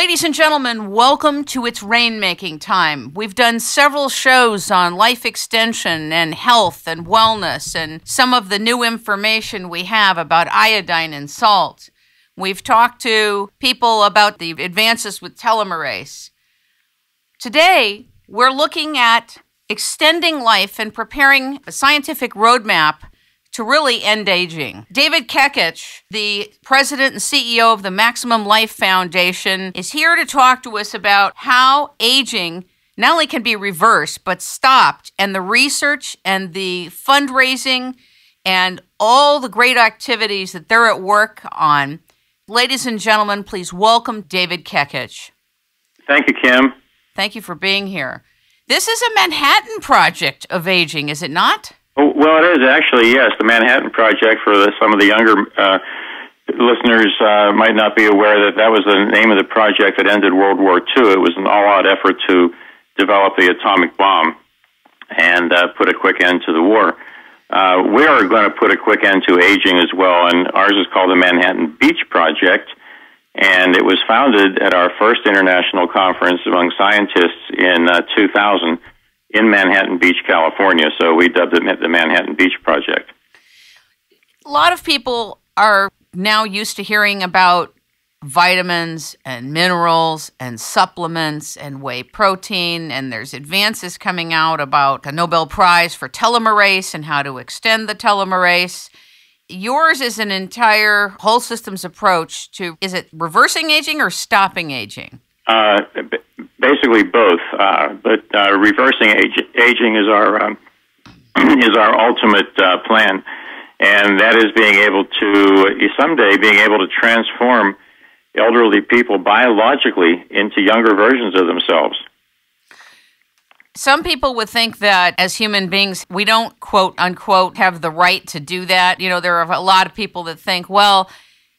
Ladies and gentlemen, welcome to It's Rainmaking time. We've done several shows on life extension and health and wellness and some of the new information we have about iodine and salt. We've talked to people about the advances with telomerase. Today, we're looking at extending life and preparing a scientific roadmap to really end aging. David Kekich, the president and CEO of the Maximum Life Foundation, is here to talk to us about how aging not only can be reversed, but stopped, and the research and the fundraising and all the great activities that they're at work on. Ladies and gentlemen, please welcome David Kekich. Thank you, Kim. Thank you for being here. This is a Manhattan Project of aging, is it not? Well, it is actually, yes. The Manhattan Project, for some of the younger listeners might not be aware that was the name of the project that ended World War II. It was an all-out effort to develop the atomic bomb and put a quick end to the war. We are going to put a quick end to aging as well, and ours is called the Manhattan Beach Project, and it was founded at our first international conference among scientists in 2000. In Manhattan Beach, California, so we dubbed it the Manhattan Beach Project. A lot of people are now used to hearing about vitamins and minerals and supplements and whey protein, and there's advances coming out about a Nobel Prize for telomerase and how to extend the telomerase. Yours is an entire whole systems approach to, is it reversing aging or stopping aging? Basically both, but reversing aging is our ultimate plan, and that is being able to transform elderly people biologically into younger versions of themselves. Some people would think that as human beings, we don't, quote unquote, have the right to do that. You know, there are a lot of people that think, well,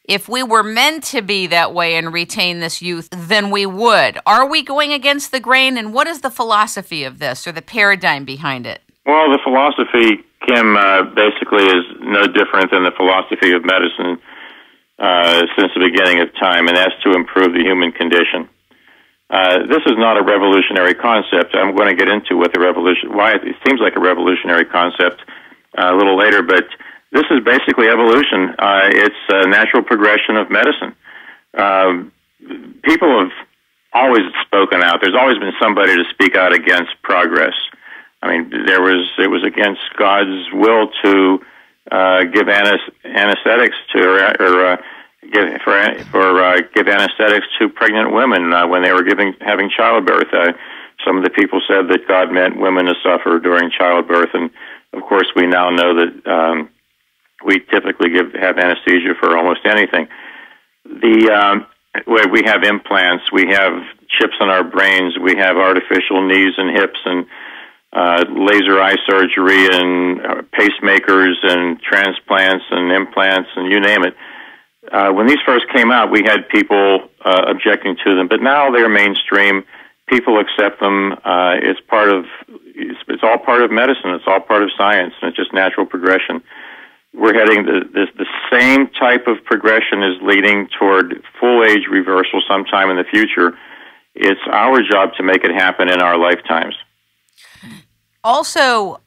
if we were meant to be that way and retain this youth, then we would. Are we going against the grain? And what is the philosophy of this or the paradigm behind it? Well, the philosophy, Kim, basically is no different than the philosophy of medicine since the beginning of time, and that's to improve the human condition. This is not a revolutionary concept. I'm going to get into why it seems like a revolutionary concept a little later, but this is basically evolution. It's a natural progression of medicine. People have always spoken out. There's always been somebody to speak out against progress. I mean, it was against God's will to give anesthetics give anesthetics to pregnant women when they were having childbirth. Some of the people said that God meant women to suffer during childbirth, and of course, we now know that. We typically have anesthesia for almost anything. We have implants, we have chips in our brains, we have artificial knees and hips and laser eye surgery and pacemakers and transplants and implants and you name it. When these first came out, we had people objecting to them, but now they're mainstream. People accept them. It's all part of medicine. It's all part of science, and it's just natural progression. We're heading the same type of progression is leading toward full age reversal sometime in the future. It's our job to make it happen in our lifetimes. Also,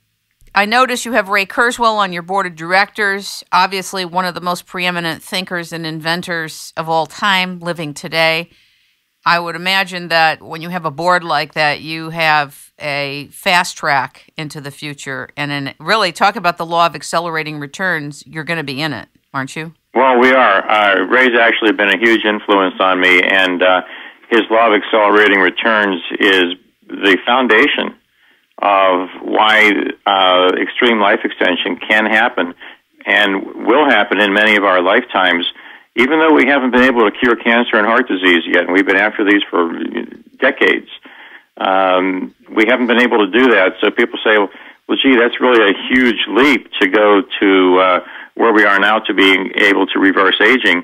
I notice you have Ray Kurzweil on your board of directors, obviously one of the most preeminent thinkers and inventors of all time living today. I would imagine that when you have a board like that, you have a fast track into the future. And then really talk about the law of accelerating returns. You're going to be in it, aren't you? Well, we are. Ray's actually been a huge influence on me, and his law of accelerating returns is the foundation of why extreme life extension can happen and will happen in many of our lifetimes. Even though we haven't been able to cure cancer and heart disease yet, and we've been after these for decades, we haven't been able to do that. So people say, well, gee, that's really a huge leap to go to where we are now to being able to reverse aging,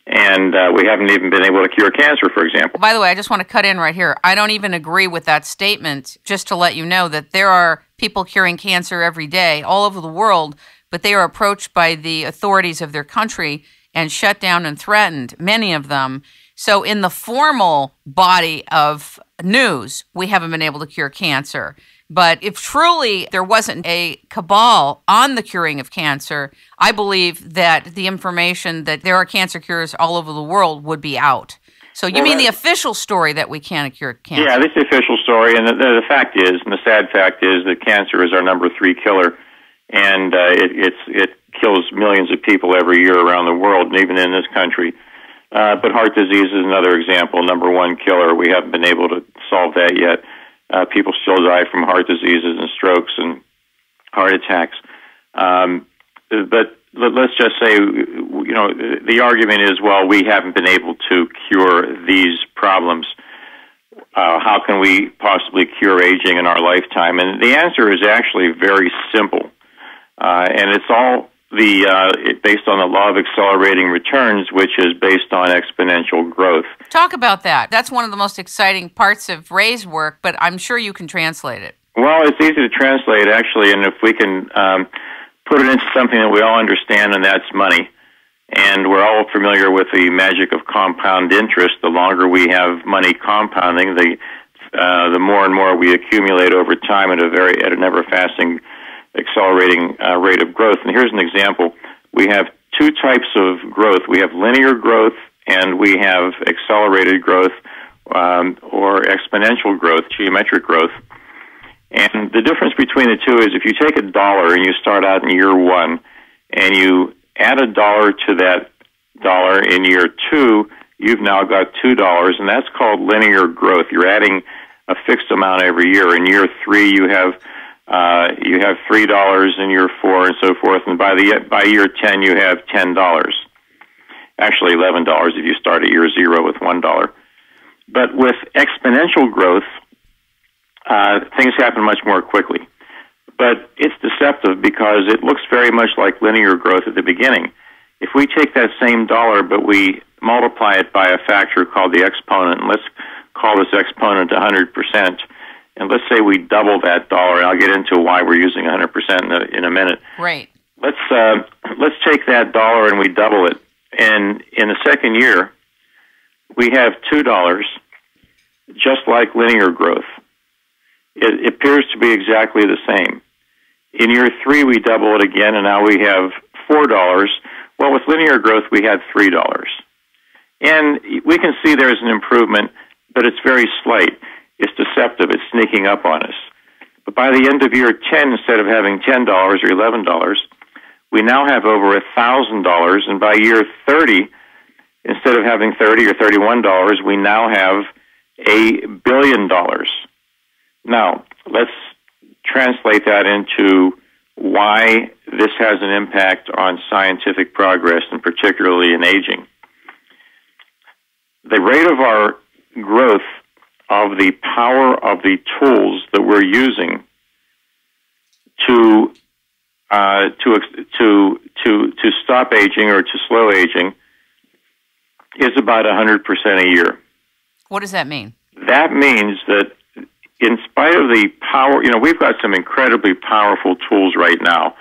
and we haven't even been able to cure cancer, for example. By the way, I just want to cut in right here. I don't even agree with that statement, just to let you know that there are people curing cancer every day all over the world, but they are approached by the authorities of their country and shut down and threatened, many of them, So in the formal body of news, we haven't been able to cure cancer. But if truly there wasn't a cabal on the curing of cancer, I believe that the information that there are cancer cures all over the world would be out. So you mean the official story that we can't cure cancer? Yeah, this is the official story, and the fact is, and the sad fact is, that cancer is our number 3 killer, and it kills millions of people every year around the world, and even in this country. But heart disease is another example, number 1 killer. We haven't been able to solve that yet. People still die from heart diseases and strokes and heart attacks. But let's just say, the argument is, well, we haven't been able to cure these problems. How can we possibly cure aging in our lifetime? And the answer is actually very simple. And it's all based on the law of accelerating returns, which is based on exponential growth. Talk about that. That's one of the most exciting parts of Ray's work, but I'm sure you can translate it. Well, it's easy to translate, actually, and if we can put it into something that we all understand, and that's money. And we're all familiar with the magic of compound interest. The longer we have money compounding, the more and more we accumulate over time at a never-fasting accelerating rate of growth. And here's an example. We have 2 types of growth. We have linear growth and we have accelerated growth or exponential growth, geometric growth. And the difference between the two is if you take $1 and you start out in year 1 and you add $1 to that dollar in year 2, you've now got $2, and that's called linear growth. You're adding a fixed amount every year. In year 3, you have $3 in year 4 and so forth, and by year 10 you have $10. Actually $11 if you start at year 0 with $1. But with exponential growth, things happen much more quickly. But it's deceptive because it looks very much like linear growth at the beginning. If we take that same dollar but we multiply it by a factor called the exponent, and let's call this exponent 100%, and let's say we double that dollar, and I'll get into why we're using 100% in a minute. Right. Let's take that dollar and we double it, and in the second year, we have $2, just like linear growth. It appears to be exactly the same. In year 3, we double it again, and now we have $4. Well, with linear growth, we had $3. And we can see there's an improvement, but it's very slight. It's deceptive. It's sneaking up on us. But by the end of year 10, instead of having $10 or $11, we now have over $1,000. And by year 30, instead of having $30 or $31, we now have $1 billion. Now, let's translate that into why this has an impact on scientific progress, and particularly in aging. The rate of our growth of the power of the tools that we're using to stop aging or to slow aging is about 100% a year. What does that mean? That means that in spite of the power, we've got some incredibly powerful tools right now.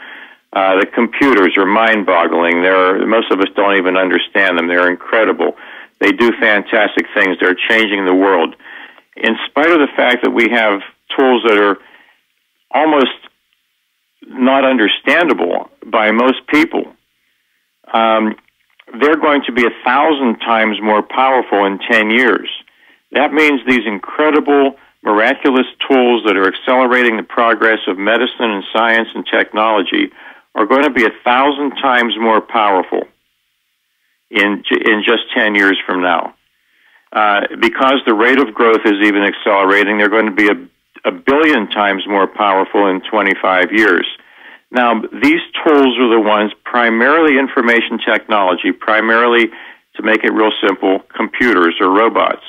The computers are mind-boggling. Most of us don't even understand them. They're incredible. They do fantastic things. They're changing the world. In spite of the fact that we have tools that are almost not understandable by most people, they're going to be 1,000 times more powerful in 10 years. That means these incredible, miraculous tools that are accelerating the progress of medicine and science and technology are going to be 1,000 times more powerful in just 10 years from now. Because the rate of growth is even accelerating, they're going to be a billion times more powerful in 25 years. Now, these tools are the ones, primarily information technology, primarily, to make it real simple, computers or robots.